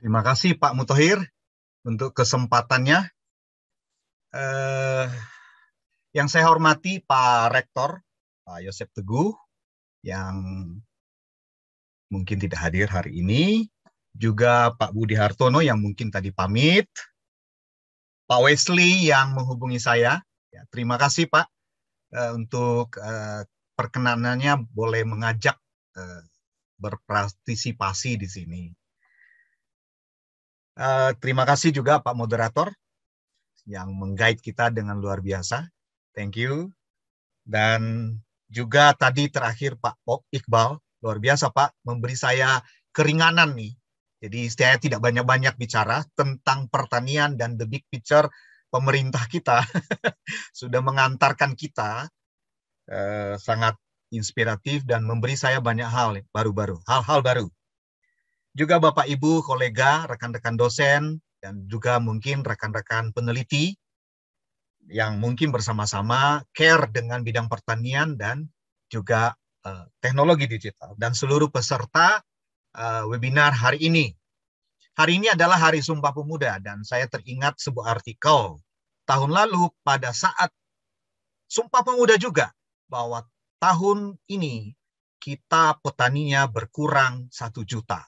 Terima kasih Pak Mutohir untuk kesempatannya. Eh, yang saya hormati Pak Rektor, Pak Yosep Teguh, yang mungkin tidak hadir hari ini. Juga Pak Budi Hartono yang mungkin tadi pamit. Pak Wesley yang menghubungi saya. Ya, terima kasih Pak untuk perkenanannya boleh mengajak berpartisipasi di sini. Terima kasih juga Pak Moderator yang meng-guide kita dengan luar biasa. Thank you. Dan juga tadi terakhir Pak Iqbal, luar biasa Pak, memberi saya keringanan nih. Jadi saya tidak banyak-banyak bicara tentang pertanian dan the big picture pemerintah kita. Sudah mengantarkan kita sangat inspiratif dan memberi saya banyak hal baru-baru, hal-hal baru. Juga Bapak Ibu, kolega, rekan-rekan dosen, dan juga mungkin rekan-rekan peneliti yang mungkin bersama-sama care dengan bidang pertanian dan juga teknologi digital. Dan seluruh peserta webinar hari ini. Hari ini adalah Hari Sumpah Pemuda dan saya teringat sebuah artikel tahun lalu pada saat Sumpah Pemuda juga bahwa tahun ini kita petaninya berkurang 1 juta.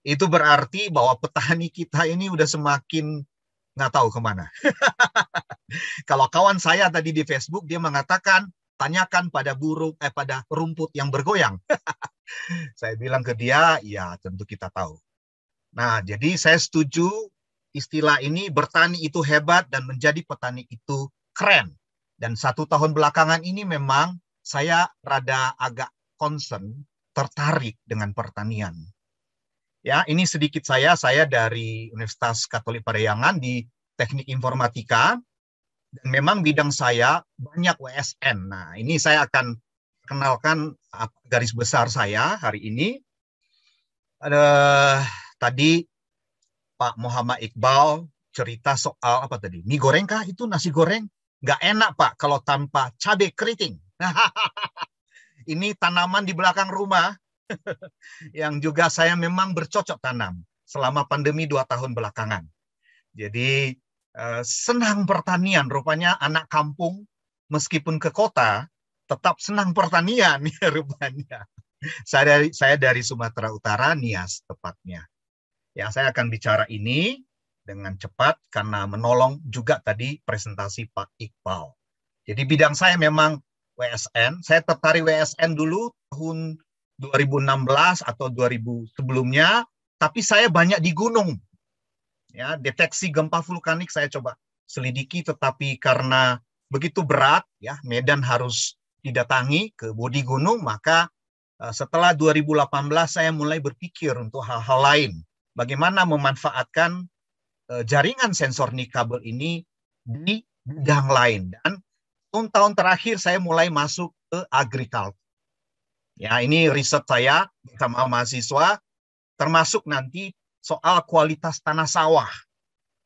Itu berarti bahwa petani kita ini udah semakin nggak tahu kemana. Kalau kawan saya tadi di Facebook, dia mengatakan, tanyakan pada pada rumput yang bergoyang. Saya bilang ke dia, ya tentu kita tahu. Nah, jadi saya setuju istilah ini, bertani itu hebat dan menjadi petani itu keren. Dan 1 tahun belakangan ini memang saya rada agak concern, tertarik dengan pertanian. Ya, ini sedikit saya dari Universitas Katolik Parahyangan di Teknik Informatika, dan memang bidang saya banyak WSN. Nah, ini saya akan kenalkan garis besar saya hari ini. Tadi Pak Muhammad Iqbal cerita soal apa tadi? Mie goreng kah itu nasi goreng? Nggak enak Pak kalau tanpa cabai keriting. Ini tanaman di belakang rumah yang juga saya memang bercocok tanam selama pandemi 2 tahun belakangan. Jadi senang pertanian, rupanya anak kampung meskipun ke kota tetap senang pertanian ya rupanya. Saya dari Sumatera Utara, Nias tepatnya. Ya, saya akan bicara ini dengan cepat karena menolong juga tadi presentasi Pak Iqbal. Jadi bidang saya memang WSN. Saya tertarik WSN dulu tahun 2016 atau 2000 sebelumnya, tapi saya banyak di gunung. Ya, deteksi gempa vulkanik saya coba selidiki, tetapi karena begitu berat, ya Medan harus didatangi ke bodi gunung, maka setelah 2018 saya mulai berpikir untuk hal-hal lain. Bagaimana memanfaatkan jaringan sensor nikabel ini di bidang lain. Dan tahun-tahun terakhir saya mulai masuk ke agriculture. Ya, ini riset saya bersama mahasiswa, termasuk nanti soal kualitas tanah sawah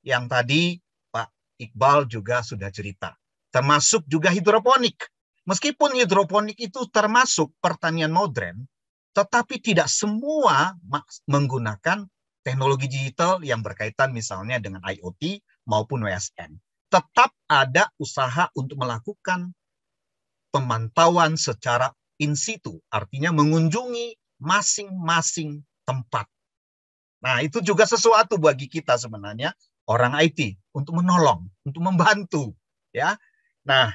yang tadi Pak Iqbal juga sudah cerita. Termasuk juga hidroponik. Meskipun hidroponik itu termasuk pertanian modern, tetapi tidak semua menggunakan teknologi digital yang berkaitan misalnya dengan IoT maupun WSN. Tetap ada usaha untuk melakukan pemantauan secara in situ, artinya mengunjungi masing-masing tempat. Nah, itu juga sesuatu bagi kita sebenarnya, orang IT, untuk menolong, untuk membantu. Ya. Nah,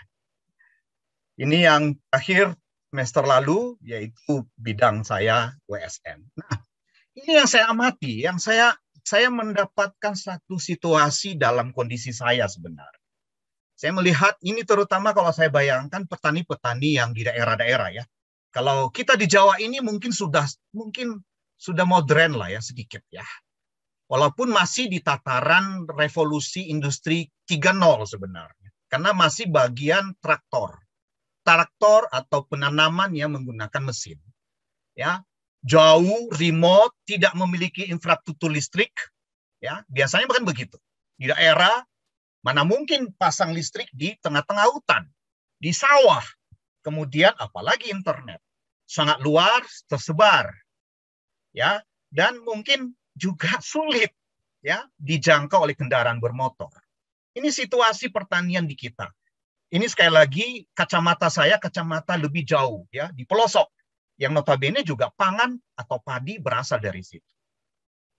ini yang terakhir semester lalu, yaitu bidang saya WSN. Nah, ini yang saya amati, yang saya mendapatkan satu situasi dalam kondisi saya sebenarnya. Saya melihat ini terutama kalau saya bayangkan petani-petani yang di daerah-daerah ya. Kalau kita di Jawa ini mungkin sudah modern lah ya sedikit ya. Walaupun masih di tataran revolusi industri 3.0 sebenarnya. Karena masih bagian traktor atau penanaman yang menggunakan mesin. Ya, jauh, remote, tidak memiliki infrastruktur listrik. Ya, biasanya bukan begitu. Di daerah mana mungkin pasang listrik di tengah-tengah hutan, di sawah, kemudian apalagi internet, sangat luas tersebar, ya, dan mungkin juga sulit ya dijangkau oleh kendaraan bermotor. Ini situasi pertanian di kita. Ini sekali lagi kacamata saya kacamata lebih jauh ya di pelosok yang notabene juga pangan atau padi berasal dari situ.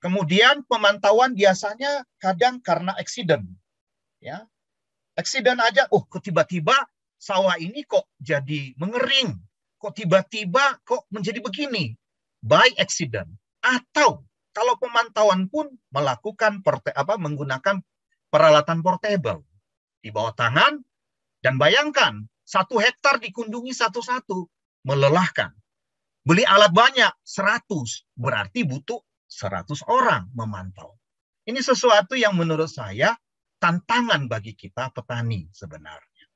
Kemudian pemantauan biasanya kadang karena accident ya. Accident aja tiba-tiba sawah ini kok jadi mengering. Kok tiba-tiba kok menjadi begini? By accident atau kalau pemantauan pun menggunakan peralatan portable di bawah tangan. Dan bayangkan, 1 hektar dikunjungi satu-satu, melelahkan. Beli alat banyak, 100, berarti butuh 100 orang memantau. Ini sesuatu yang menurut saya tantangan bagi kita petani sebenarnya.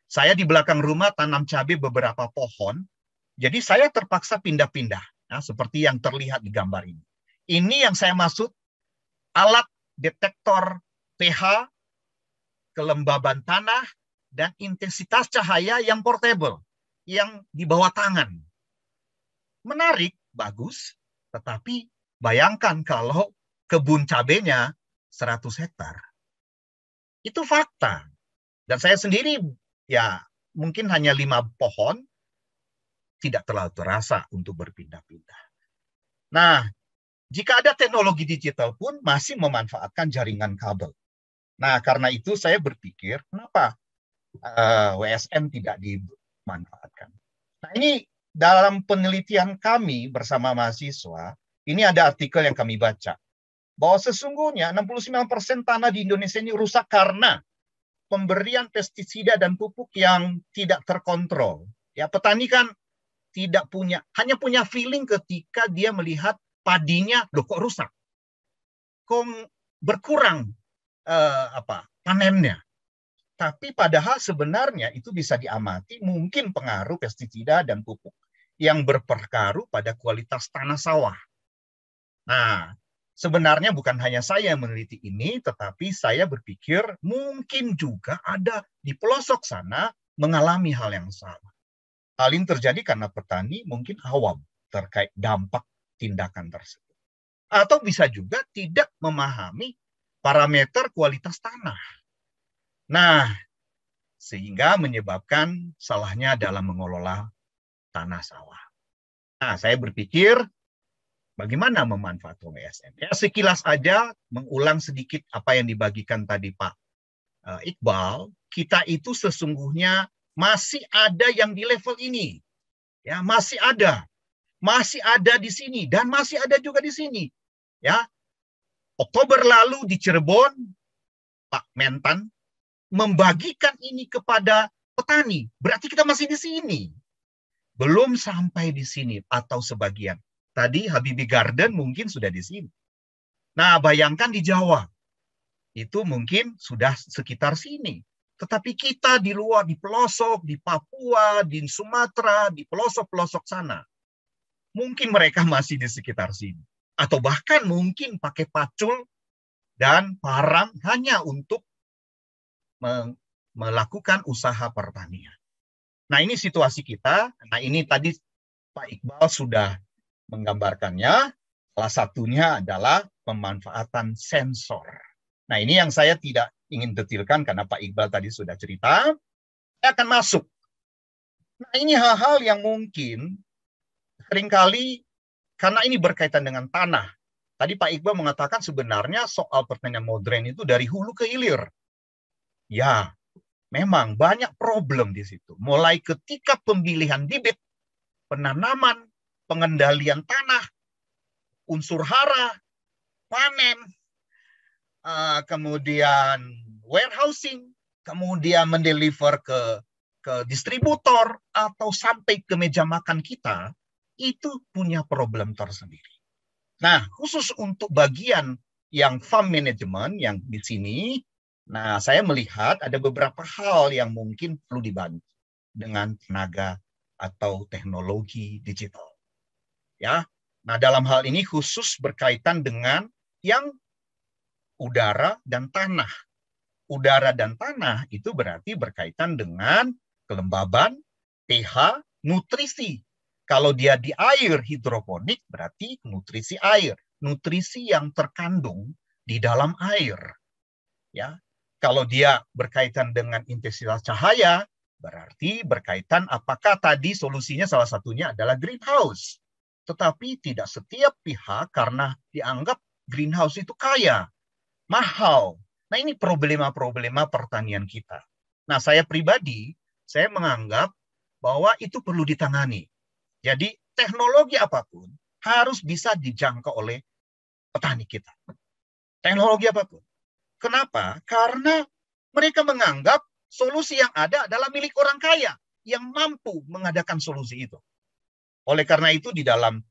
Saya di belakang rumah tanam cabai beberapa pohon, jadi saya terpaksa pindah-pindah, ya, seperti yang terlihat di gambar ini. Ini yang saya maksud, alat detektor pH, kelembaban tanah, dan intensitas cahaya yang portable, yang di bawah tangan. Menarik, bagus, tetapi bayangkan kalau kebun cabenya 100 hektar. Itu fakta. Dan saya sendiri, ya mungkin hanya 5 pohon, tidak terlalu terasa untuk berpindah-pindah. Nah, jika ada teknologi digital pun masih memanfaatkan jaringan kabel. Nah, karena itu saya berpikir, kenapa WSM tidak dimanfaatkan. Nah, ini dalam penelitian kami bersama mahasiswa, ini ada artikel yang kami baca, bahwa sesungguhnya 69% tanah di Indonesia ini rusak karena pemberian pestisida dan pupuk yang tidak terkontrol. Ya, petani kan hanya punya feeling ketika dia melihat padinya, loh kok rusak, kok berkurang panennya. Tapi padahal sebenarnya itu bisa diamati mungkin pengaruh pestisida dan pupuk yang berpengaruh pada kualitas tanah sawah. Nah, sebenarnya bukan hanya saya yang meneliti ini, tetapi saya berpikir mungkin juga ada di pelosok sana mengalami hal yang sama. Hal ini terjadi karena petani mungkin awam terkait dampak tindakan tersebut. Atau bisa juga tidak memahami parameter kualitas tanah. Nah, sehingga menyebabkan salahnya dalam mengelola tanah sawah. Nah, saya berpikir bagaimana memanfaatkan WSM. Ya, sekilas aja mengulang sedikit apa yang dibagikan tadi Pak Iqbal, kita itu sesungguhnya masih ada yang di level ini. Ya, masih ada di sini dan masih ada juga di sini. Ya. Oktober lalu di Cirebon, Pak Mentan membagikan ini kepada petani. Berarti kita masih di sini. Belum sampai di sini atau sebagian. Tadi Habibie Garden mungkin sudah di sini. Nah, bayangkan di Jawa. Itu mungkin sudah sekitar sini. Tetapi kita di luar, di pelosok, di Papua, di Sumatera, di pelosok-pelosok sana. Mungkin mereka masih di sekitar sini. Atau bahkan mungkin pakai pacul dan parang hanya untuk melakukan usaha pertanian. Nah, ini situasi kita. Nah, ini tadi Pak Iqbal sudah menggambarkannya. Salah satunya adalah pemanfaatan sensor. Nah, ini yang saya tidak ingin detilkan karena Pak Iqbal tadi sudah cerita. Saya akan masuk. Nah, ini hal-hal yang mungkin seringkali karena ini berkaitan dengan tanah. Tadi Pak Iqbal mengatakan sebenarnya soal pertanian modern itu dari hulu ke hilir. Ya, memang banyak problem di situ. Mulai ketika pemilihan bibit, penanaman, pengendalian tanah, unsur hara, panen, kemudian warehousing, kemudian mendeliver ke distributor, atau sampai ke meja makan kita, itu punya problem tersendiri. Nah, khusus untuk bagian yang farm management yang di sini, nah, saya melihat ada beberapa hal yang mungkin perlu dibantu dengan tenaga atau teknologi digital. Ya. Nah, dalam hal ini khusus berkaitan dengan yang udara dan tanah. Udara dan tanah itu berarti berkaitan dengan kelembaban, pH, nutrisi. Kalau dia di air hidroponik berarti nutrisi air. nutrisi yang terkandung di dalam air. Ya, kalau dia berkaitan dengan intensitas cahaya, berarti berkaitan apakah tadi solusinya salah satunya adalah greenhouse. Tetapi tidak setiap pihak karena dianggap greenhouse itu kaya, mahal. Nah, ini problema-problema pertanian kita. Nah, saya pribadi, saya menganggap bahwa itu perlu ditangani. Jadi, teknologi apapun harus bisa dijangkau oleh petani kita. Teknologi apapun. Kenapa? Karena mereka menganggap solusi yang ada adalah milik orang kaya yang mampu mengadakan solusi itu. Oleh karena itu, di dalam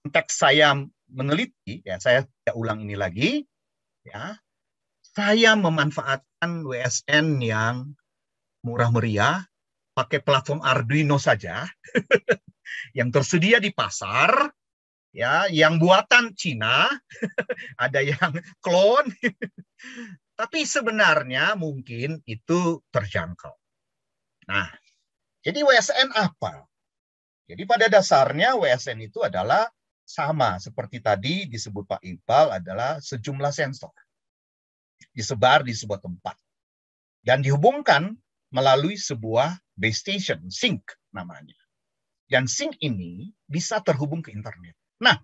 konteks saya meneliti, ya saya ulang ini lagi, ya, saya memanfaatkan WSN yang murah meriah, pakai platform Arduino saja, yang tersedia di pasar, ya, yang buatan Cina, ada yang klon, tapi sebenarnya mungkin itu terjangkau. Nah, jadi WSN apa? Jadi pada dasarnya WSN itu adalah sama seperti tadi disebut Pak Iqbal, adalah sejumlah sensor disebar di sebuah tempat dan dihubungkan melalui sebuah base station, sink namanya. Dan sink ini bisa terhubung ke internet. Nah,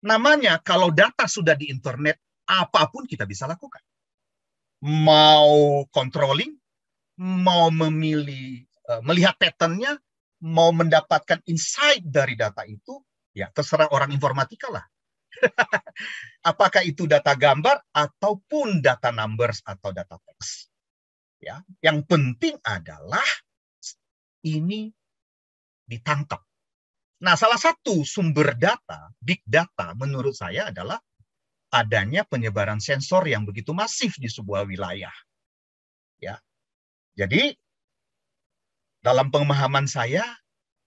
namanya kalau data sudah di internet, apapun kita bisa lakukan. Mau controlling, mau memilih, melihat pattern-nya, mau mendapatkan insight dari data itu, ya terserah orang informatika lah. Apakah itu data gambar ataupun data numbers atau data teks. Ya, yang penting adalah ini ditangkap. Nah, salah satu sumber data, big data menurut saya adalah adanya penyebaran sensor yang begitu masif di sebuah wilayah. Ya. Jadi dalam pemahaman saya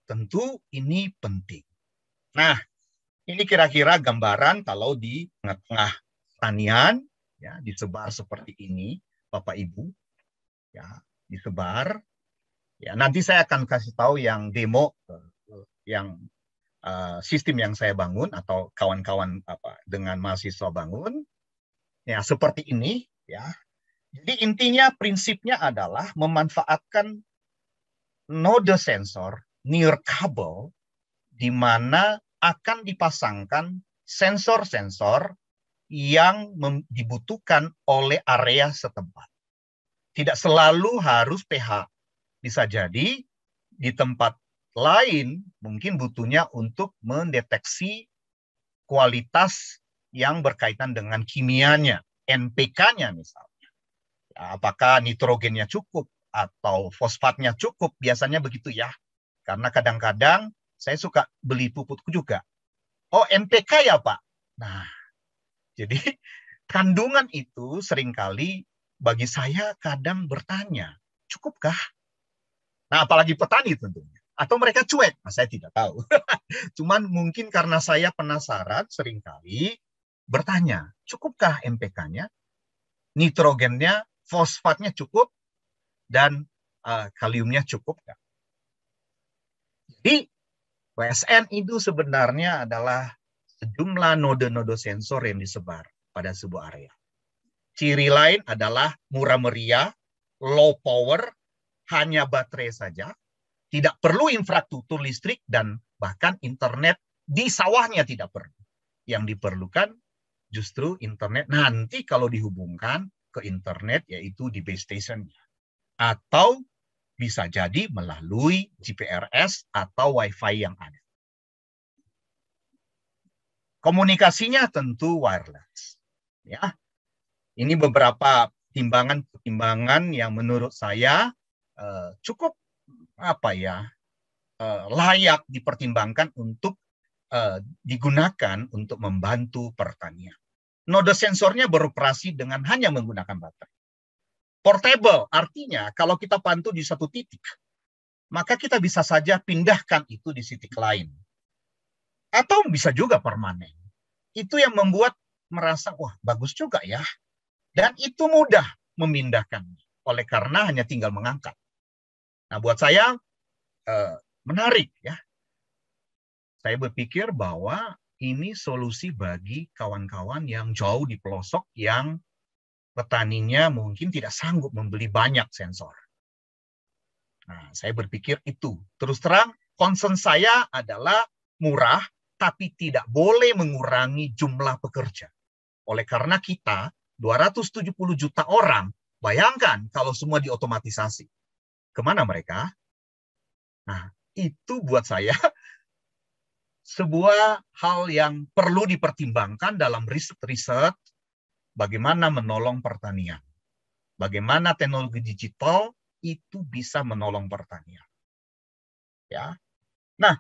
tentu ini penting. Nah, ini kira-kira gambaran kalau di tengah-tengah pertanian, ya, disebar seperti ini, Bapak Ibu, ya, disebar. Ya, nanti saya akan kasih tahu yang demo, yang sistem yang saya bangun atau kawan-kawan dengan mahasiswa bangun, ya seperti ini, ya. Jadi intinya prinsipnya adalah memanfaatkan node sensor near kabel di mana akan dipasangkan sensor-sensor yang dibutuhkan oleh area setempat. Tidak selalu harus pH. Bisa jadi di tempat lain mungkin butuhnya untuk mendeteksi kualitas yang berkaitan dengan kimianya, NPK-nya misalnya. Ya, apakah nitrogennya cukup atau fosfatnya cukup, biasanya begitu ya. Karena kadang-kadang saya suka beli pupukku juga. Oh, NPK ya Pak? Nah, jadi kandungan itu seringkali bagi saya kadang bertanya, cukupkah? Nah, apalagi petani tentunya. Atau mereka cuek, nah, saya tidak tahu. Cuman mungkin karena saya penasaran seringkali bertanya, cukupkah NPK-nya, nitrogennya, fosfatnya cukup, dan kaliumnya cukup? Jadi WSN itu sebenarnya adalah sejumlah node-node sensor yang disebar pada sebuah area. Ciri lain adalah murah meriah, low power, hanya baterai saja, tidak perlu infrastruktur listrik, dan bahkan internet di sawahnya tidak perlu. Yang diperlukan justru internet nanti kalau dihubungkan ke internet, yaitu di base station. Atau bisa jadi melalui GPRS atau Wi-Fi yang ada. Komunikasinya tentu wireless. Ya, ini beberapa pertimbangan yang menurut saya cukup layak dipertimbangkan untuk digunakan untuk membantu pertanian. Node sensornya beroperasi dengan hanya menggunakan baterai. Portable artinya kalau kita pantau di satu titik, maka kita bisa saja pindahkan itu di titik lain. Atau bisa juga permanen. Itu yang membuat merasa, wah bagus juga ya. Dan itu mudah memindahkan. Oleh karena hanya tinggal mengangkat. Nah buat saya menarik ya. Saya berpikir bahwa ini solusi bagi kawan-kawan yang jauh di pelosok yang petaninya mungkin tidak sanggup membeli banyak sensor. Nah, saya berpikir itu. Terus terang, concern saya adalah murah, tapi tidak boleh mengurangi jumlah pekerja. Oleh karena kita 270 juta orang, bayangkan kalau semua diotomatisasi. Kemana mereka? Nah, itu buat saya sebuah hal yang perlu dipertimbangkan dalam riset-riset bagaimana menolong pertanian. Bagaimana teknologi digital itu bisa menolong pertanian. Ya. Nah,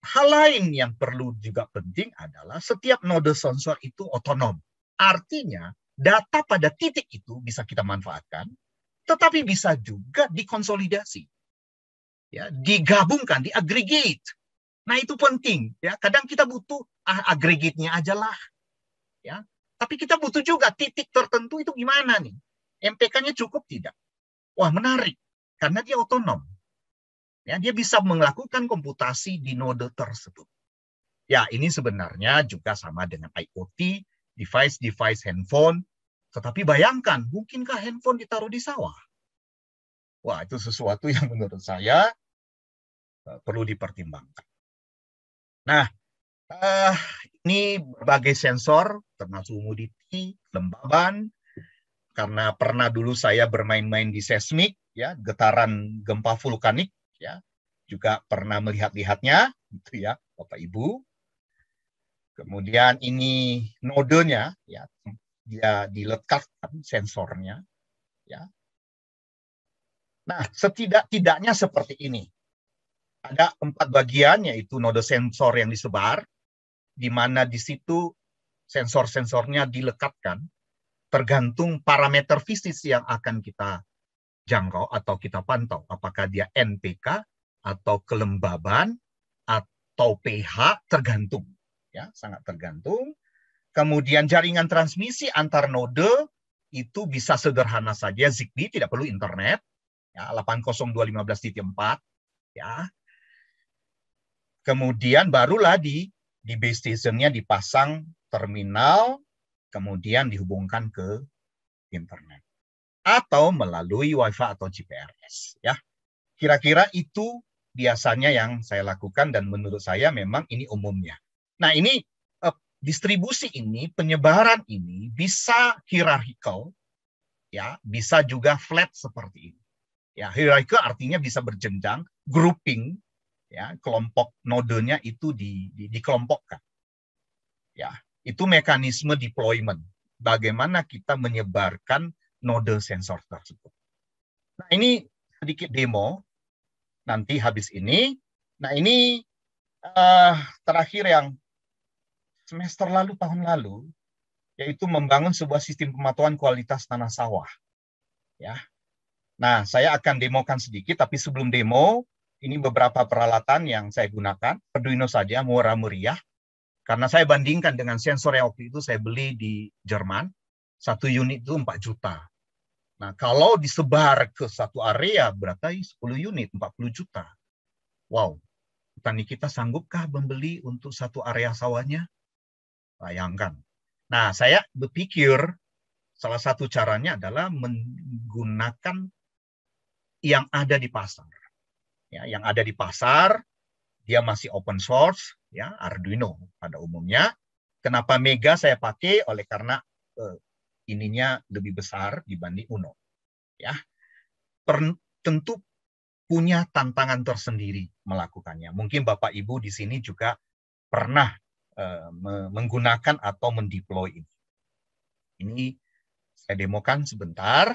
hal lain yang perlu juga penting adalah setiap node sensor itu otonom. Artinya, data pada titik itu bisa kita manfaatkan, tetapi bisa juga dikonsolidasi. Ya, digabungkan, diaggregate. Nah, itu penting. Ya, kadang kita butuh agregatnya aja lah. Ya, tapi kita butuh juga titik tertentu itu gimana nih? MPK-nya cukup tidak? Wah, menarik. Karena dia otonom. Ya, dia bisa melakukan komputasi di node tersebut. Ya, ini sebenarnya juga sama dengan IoT, device-device handphone. Tetapi bayangkan, mungkinkah handphone ditaruh di sawah? Wah, itu sesuatu yang menurut saya perlu dipertimbangkan. Nah, ini berbagai sensor, termasuk humidity, kelembaban, karena pernah dulu saya bermain-main di seismik, ya, getaran gempa vulkanik, ya, juga pernah melihat-lihatnya, gitu ya, Bapak Ibu. Kemudian ini nodenya, ya, dia dilekatkan sensornya, ya. Nah, setidak-tidaknya seperti ini. Ada 4 bagian, yaitu node sensor yang disebar, di mana di situ sensor-sensornya dilekatkan, tergantung parameter fisik yang akan kita jangkau atau kita pantau. Apakah dia NPK, atau kelembaban, atau pH, tergantung. Ya, sangat tergantung. Kemudian jaringan transmisi antar node itu bisa sederhana saja Zigbee, tidak perlu internet. Ya, 802.15.4. Ya. Kemudian barulah di base station-nya dipasang terminal, kemudian dihubungkan ke internet. Atau melalui Wi-Fi atau GPRS. Ya. Kira-kira itu biasanya yang saya lakukan dan menurut saya memang ini umumnya. Nah, ini distribusi ini, penyebaran ini bisa hierarchical, ya, bisa juga flat seperti ini. Ya, hierarchical artinya bisa berjenjang, grouping, ya, kelompok nodenya itu dikelompokkan. Ya, itu mekanisme deployment. Bagaimana kita menyebarkan node sensor tersebut. Nah, ini sedikit demo nanti habis ini. Nah, ini terakhir yang semester lalu, tahun lalu, yaitu membangun sebuah sistem pemantauan kualitas tanah sawah. Ya. Nah, saya akan demokan sedikit, tapi sebelum demo, ini beberapa peralatan yang saya gunakan. Arduino saja, murah meriah. Karena saya bandingkan dengan sensor yang waktu itu saya beli di Jerman, satu unit itu 4 juta. Nah, kalau disebar ke satu area, berarti 10 unit, 40 juta. Wow, petani kita sanggupkah membeli untuk satu area sawahnya? Bayangkan. Nah, saya berpikir salah satu caranya adalah menggunakan yang ada di pasar. Ya, yang ada di pasar, dia masih open source, ya, Arduino pada umumnya. Kenapa Mega saya pakai? Oleh karena ininya lebih besar dibanding Uno. Ya, tentu punya tantangan tersendiri melakukannya. Mungkin Bapak Ibu di sini juga pernah menggunakan atau mendeploy ini. Ini saya demokan sebentar.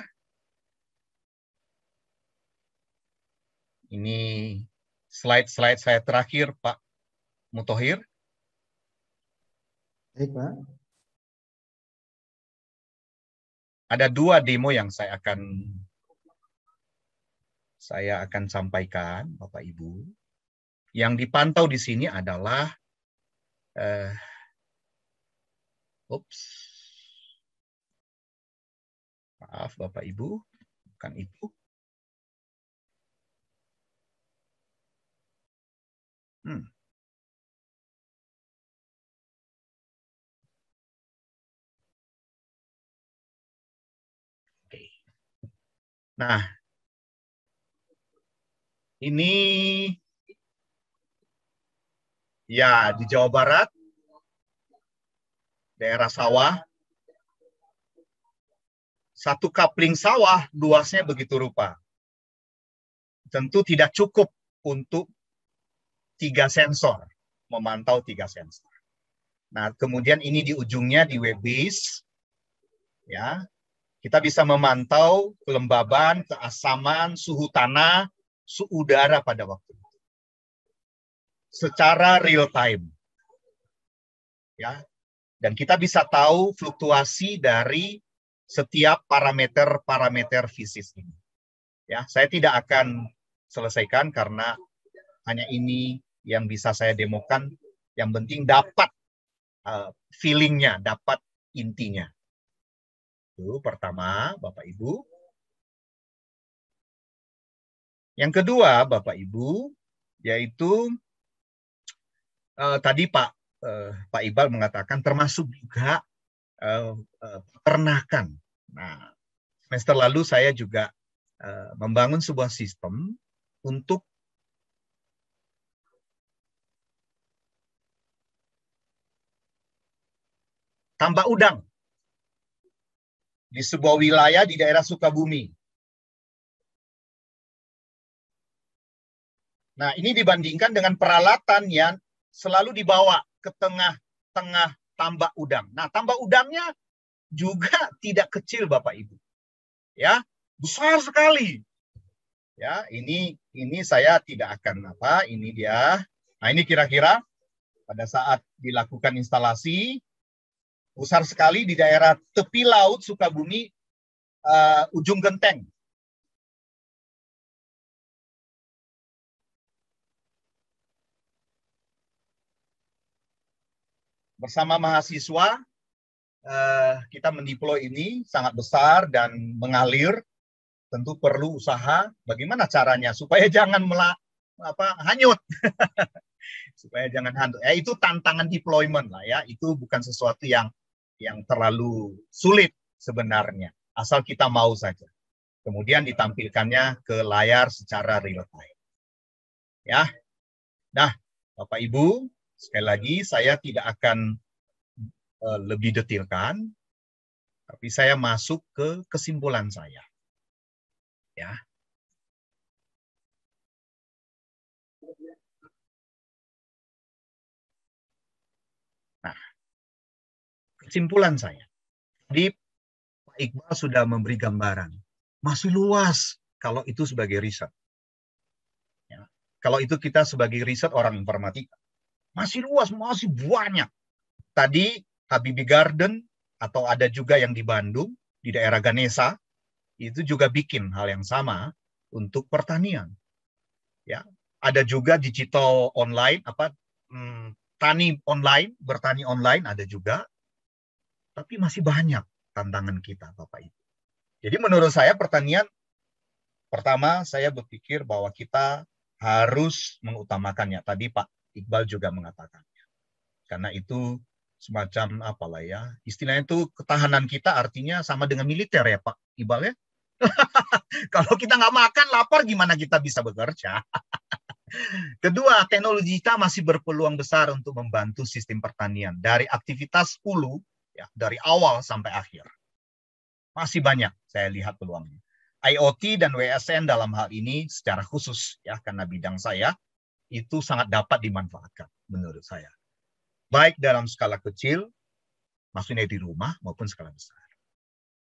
Ini slide-slide saya terakhir, Pak Mutohir. Baik, Pak. Ada 2 demo yang saya akan sampaikan, Bapak Ibu. Yang dipantau di sini adalah maaf Bapak Ibu, bukan itu. Nah, ini ya di Jawa Barat, daerah sawah, satu kapling sawah luasnya begitu rupa. Tentu tidak cukup untuk 3 sensor, memantau 3 sensor. Nah, kemudian ini di ujungnya di web base, ya, kita bisa memantau kelembaban, keasaman, suhu tanah, suhu udara pada waktu itu secara real time, ya. Dan kita bisa tahu fluktuasi dari setiap parameter fisik ini. Ya, saya tidak akan selesaikan karena hanya ini yang bisa saya demokan. Yang penting dapat feelingnya, dapat intinya. Itu pertama, Bapak Ibu. Yang kedua, Bapak Ibu, yaitu tadi Pak Iqbal mengatakan termasuk juga peternakan. Nah, semester lalu saya juga membangun sebuah sistem untuk tambak udang di sebuah wilayah di daerah Sukabumi. Nah, ini dibandingkan dengan peralatan yang selalu dibawa ke tengah-tengah tambak udang. Nah, tambak udangnya juga tidak kecil, Bapak Ibu. Ya, besar sekali. Ya, ini saya tidak akan ini dia. Nah, ini kira-kira pada saat dilakukan instalasi besar sekali di daerah tepi laut Sukabumi, ujung genteng. Bersama mahasiswa kita mendeploy ini sangat besar dan mengalir. Tentu perlu usaha. Bagaimana caranya supaya jangan hanyut, supaya jangan hanyut. Ya, itu tantangan deployment lah ya. Itu bukan sesuatu yang terlalu sulit sebenarnya, asal kita mau saja. Kemudian ditampilkannya ke layar secara real time. Ya, nah Bapak Ibu, sekali lagi saya tidak akan lebih detailkan, tapi saya masuk ke kesimpulan saya. Ya. Nah, kesimpulan saya. Tadi Pak Iqbal sudah memberi gambaran. Masih luas kalau itu sebagai riset. Ya. Kalau itu kita sebagai riset orang informatika. Masih luas, masih banyak. Tadi Habibie Garden, atau ada juga yang di Bandung, di daerah Ganesa, itu juga bikin hal yang sama untuk pertanian. Ya, ada juga digital online, tani online, bertani online ada juga, tapi masih banyak tantangan kita, Bapak Ibu. Jadi menurut saya pertanian, pertama saya berpikir bahwa kita harus mengutamakannya. Tadi Pak Iqbal juga mengatakannya. Karena itu semacam apalah ya, istilahnya itu ketahanan kita artinya sama dengan militer ya Pak Iqbal ya. Kalau kita nggak makan, lapar, gimana kita bisa bekerja? Kedua, teknologi kita masih berpeluang besar untuk membantu sistem pertanian dari aktivitas hulu, ya, dari awal sampai akhir. Masih banyak saya lihat peluangnya. IoT dan WSN dalam hal ini secara khusus, ya, karena bidang saya, itu sangat dapat dimanfaatkan menurut saya. Baik dalam skala kecil, maksudnya di rumah, maupun skala besar.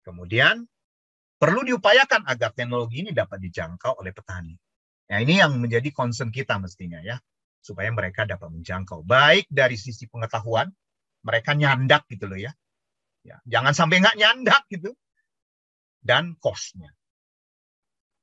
Kemudian, perlu diupayakan agar teknologi ini dapat dijangkau oleh petani. Nah, ini yang menjadi concern kita mestinya ya, supaya mereka dapat menjangkau. Baik dari sisi pengetahuan, mereka nyandak gitu loh ya. Jangan sampai nggak nyandak gitu. Dan cost-nya.